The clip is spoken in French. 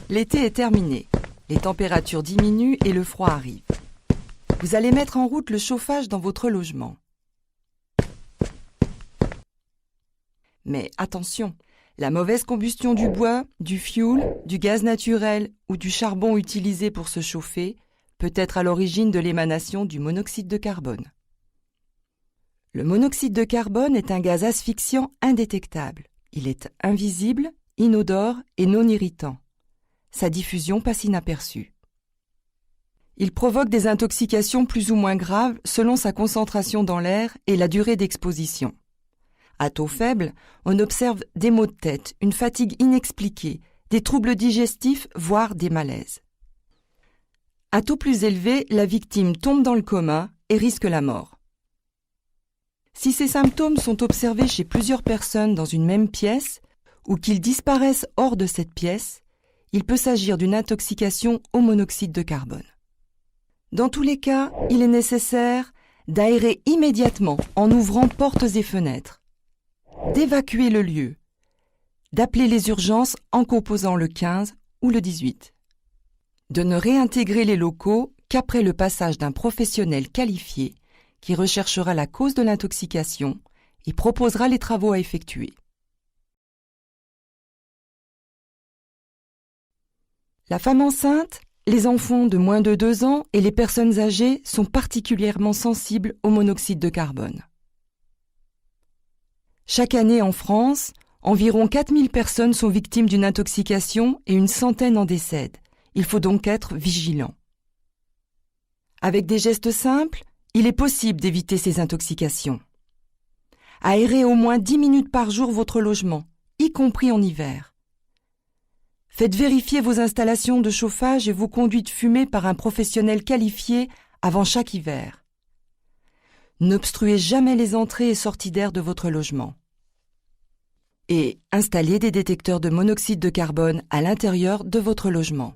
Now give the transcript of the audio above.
L'été est terminé, les températures diminuent et le froid arrive. Vous allez mettre en route le chauffage dans votre logement. Mais attention, la mauvaise combustion du bois, du fioul, du gaz naturel ou du charbon utilisé pour se chauffer peut être à l'origine de l'émanation du monoxyde de carbone. Le monoxyde de carbone est un gaz asphyxiant indétectable. Il est invisible, inodore et non irritant. Sa diffusion passe inaperçue. Il provoque des intoxications plus ou moins graves selon sa concentration dans l'air et la durée d'exposition. À taux faible, on observe des maux de tête, une fatigue inexpliquée, des troubles digestifs, voire des malaises. À taux plus élevé, la victime tombe dans le coma et risque la mort. Si ces symptômes sont observés chez plusieurs personnes dans une même pièce ou qu'ils disparaissent hors de cette pièce, il peut s'agir d'une intoxication au monoxyde de carbone. Dans tous les cas, il est nécessaire d'aérer immédiatement en ouvrant portes et fenêtres, d'évacuer le lieu, d'appeler les urgences en composant le 15 ou le 18, de ne réintégrer les locaux qu'après le passage d'un professionnel qualifié qui recherchera la cause de l'intoxication et proposera les travaux à effectuer. La femme enceinte, les enfants de moins de 2 ans et les personnes âgées sont particulièrement sensibles au monoxyde de carbone. Chaque année en France, environ 4000 personnes sont victimes d'une intoxication et une centaine en décèdent. Il faut donc être vigilant. Avec des gestes simples, il est possible d'éviter ces intoxications. Aérez au moins 10 minutes par jour votre logement, y compris en hiver. Faites vérifier vos installations de chauffage et vos conduites fumées par un professionnel qualifié avant chaque hiver. N'obstruez jamais les entrées et sorties d'air de votre logement. Et installez des détecteurs de monoxyde de carbone à l'intérieur de votre logement.